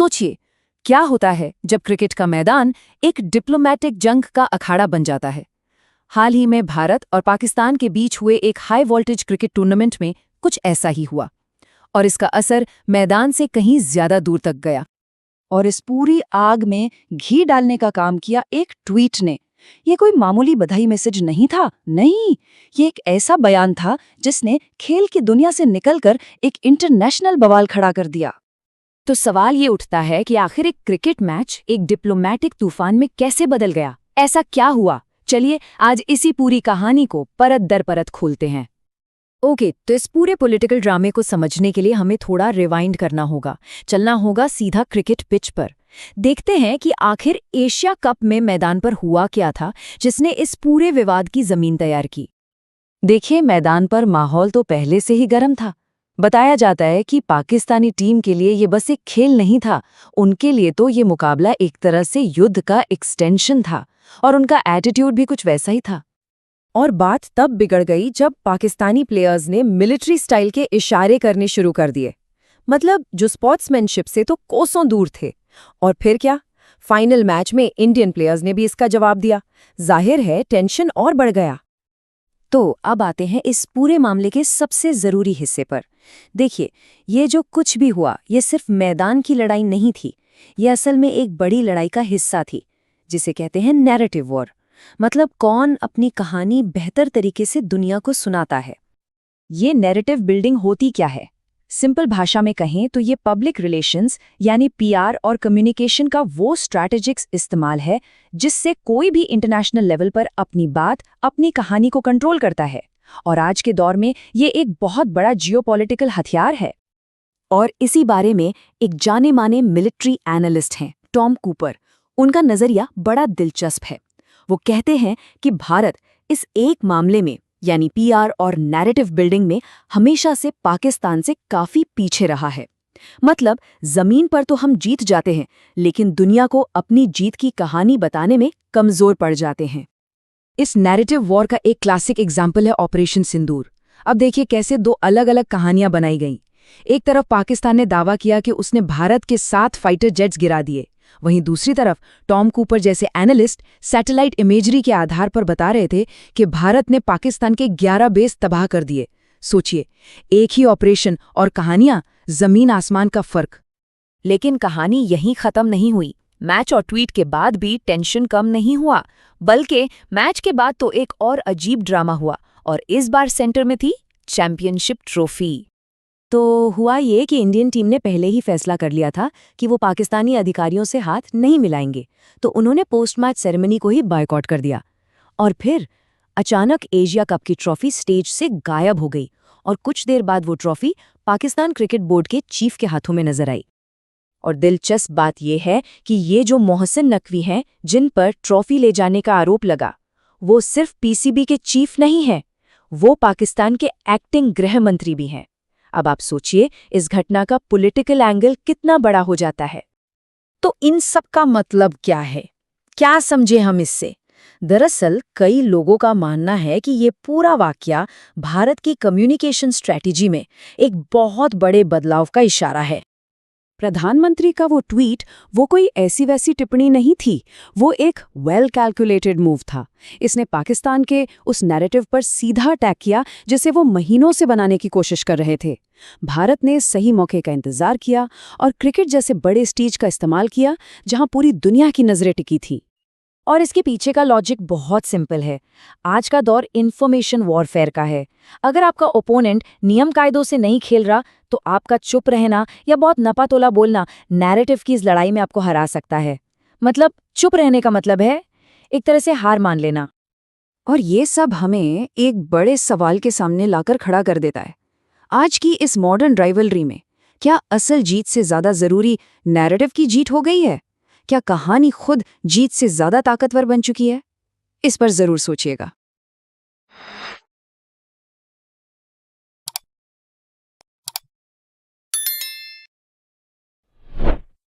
सोचिए, क्या होता है जब क्रिकेट का मैदान एक डिप्लोमैटिक जंग का अखाड़ा बन जाता है। हाल ही में भारत और पाकिस्तान के बीच हुए एक हाई वोल्टेज क्रिकेट टूर्नामेंट में कुछ ऐसा ही हुआ, और इसका असर मैदान से कहीं ज्यादा दूर तक गया। और इस पूरी आग में घी डालने का काम किया एक ट्वीट ने। ये कोई मामूली बधाई मैसेज नहीं था, नहीं, ये एक ऐसा बयान था जिसने खेल की दुनिया से निकलकर एक इंटरनेशनल बवाल खड़ा कर दिया। तो सवाल ये उठता है कि आखिर एक क्रिकेट मैच एक डिप्लोमैटिक तूफान में कैसे बदल गया? ऐसा क्या हुआ? चलिए आज इसी पूरी कहानी को परत दर परत खोलते हैं। ओके, तो इस पूरे पॉलिटिकल ड्रामे को समझने के लिए हमें थोड़ा रिवाइंड करना होगा, चलना होगा सीधा क्रिकेट पिच पर। देखते हैं कि आखिर एशिया कप में मैदान पर हुआ क्या था जिसने इस पूरे विवाद की जमीन तैयार की। देखिए, मैदान पर माहौल तो पहले से ही गर्म था। बताया जाता है कि पाकिस्तानी टीम के लिए ये बस एक खेल नहीं था, उनके लिए तो ये मुकाबला एक तरह से युद्ध का एक्सटेंशन था, और उनका एटीट्यूड भी कुछ वैसा ही था। और बात तब बिगड़ गई जब पाकिस्तानी प्लेयर्स ने मिलिट्री स्टाइल के इशारे करने शुरू कर दिए, मतलब जो स्पोर्ट्समैनशिप से तो कोसों दूर थे। और फिर क्या, फाइनल मैच में इंडियन प्लेयर्स ने भी इसका जवाब दिया। जाहिर है टेंशन और बढ़ गया। तो अब आते हैं इस पूरे मामले के सबसे जरूरी हिस्से पर। देखिए, ये जो कुछ भी हुआ ये सिर्फ मैदान की लड़ाई नहीं थी, ये असल में एक बड़ी लड़ाई का हिस्सा थी, जिसे कहते हैं नैरेटिव वॉर। मतलब कौन अपनी कहानी बेहतर तरीके से दुनिया को सुनाता है। ये नैरेटिव बिल्डिंग होती क्या है? सिंपल भाषा में कहें तो ये पब्लिक रिलेशंस यानी पीआर और कम्युनिकेशन का वो स्ट्रैटेजिक्स इस्तेमाल है जिससे कोई भी इंटरनेशनल लेवल पर अपनी बात, अपनी कहानी को कंट्रोल करता है। और आज के दौर में ये एक बहुत बड़ा जियोपॉलिटिकल हथियार है। और इसी बारे में एक जाने माने मिलिट्री एनालिस्ट हैं, टॉम कूपर। उनका नजरिया बड़ा दिलचस्प है। वो कहते हैं कि भारत इस एक मामले में यानी पीआर और नैरेटिव बिल्डिंग में हमेशा से पाकिस्तान से काफी पीछे रहा है। मतलब जमीन पर तो हम जीत जाते हैं, लेकिन दुनिया को अपनी जीत की कहानी बताने में कमजोर पड़ जाते हैं। इस नैरेटिव वॉर का एक क्लासिक एग्जाम्पल है ऑपरेशन सिंदूर। अब देखिए कैसे दो अलग अलग कहानियां बनाई गईं। एक तरफ पाकिस्तान ने दावा किया कि उसने भारत के 7 फाइटर जेट्स गिरा दिए, वहीं दूसरी तरफ टॉम कूपर जैसे एनालिस्ट सैटेलाइट इमेजरी के आधार पर बता रहे थे कि भारत ने पाकिस्तान के 11 बेस तबाह कर दिए। सोचिए, एक ही ऑपरेशन और कहानियां, जमीन आसमान का फर्क। लेकिन कहानी यहीं खत्म नहीं हुई। मैच और ट्वीट के बाद भी टेंशन कम नहीं हुआ, बल्कि मैच के बाद तो एक और अजीब ड्रामा हुआ, और इस बार सेंटर में थी चैंपियनशिप ट्रॉफी। तो हुआ ये कि इंडियन टीम ने पहले ही फैसला कर लिया था कि वो पाकिस्तानी अधिकारियों से हाथ नहीं मिलाएंगे, तो उन्होंने पोस्ट मैच सेरेमनी को ही बॉयकॉट कर दिया। और फिर अचानक एशिया कप की ट्रॉफी स्टेज से गायब हो गई, और कुछ देर बाद वो ट्रॉफी पाकिस्तान क्रिकेट बोर्ड के चीफ के हाथों में नजर आई। और दिलचस्प बात यह है कि ये जो मोहसिन नकवी हैं जिन पर ट्रॉफी ले जाने का आरोप लगा, वो सिर्फ पीसीबी के चीफ नहीं हैं, वो पाकिस्तान के एक्टिंग गृह मंत्री भी हैं। अब आप सोचिए इस घटना का पॉलिटिकल एंगल कितना बड़ा हो जाता है। तो इन सब का मतलब क्या है? क्या समझे हम इससे? दरअसल कई लोगों का मानना है कि ये पूरा वाकया भारत की कम्युनिकेशन स्ट्रैटेजी में एक बहुत बड़े बदलाव का इशारा है। प्रधानमंत्री का वो ट्वीट वो कोई ऐसी वैसी टिप्पणी नहीं थी, वो एक वेल कैलकुलेटेड मूव था। इसने पाकिस्तान के उस नैरेटिव पर सीधा अटैक किया जिसे वो महीनों से बनाने की कोशिश कर रहे थे। भारत ने सही मौके का इंतजार किया और क्रिकेट जैसे बड़े स्टेज का इस्तेमाल किया जहां पूरी दुनिया की नजरें टिकी थी। और इसके पीछे का लॉजिक बहुत सिंपल है। आज का दौर इन्फॉर्मेशन वॉरफेयर का है। अगर आपका ओपोनेंट नियम कायदों से नहीं खेल रहा, तो आपका चुप रहना या बहुत नपातोला बोलना नैरेटिव की इस लड़ाई में आपको हरा सकता है। मतलब चुप रहने का मतलब है एक तरह से हार मान लेना। और ये सब हमें एक बड़े सवाल के सामने लाकर खड़ा कर देता है। आज की इस मॉडर्न राइवलरी में क्या असल जीत से ज्यादा जरूरी नैरेटिव की जीत हो गई है? क्या कहानी खुद जीत से ज्यादा ताकतवर बन चुकी है? इस पर जरूर सोचिएगा।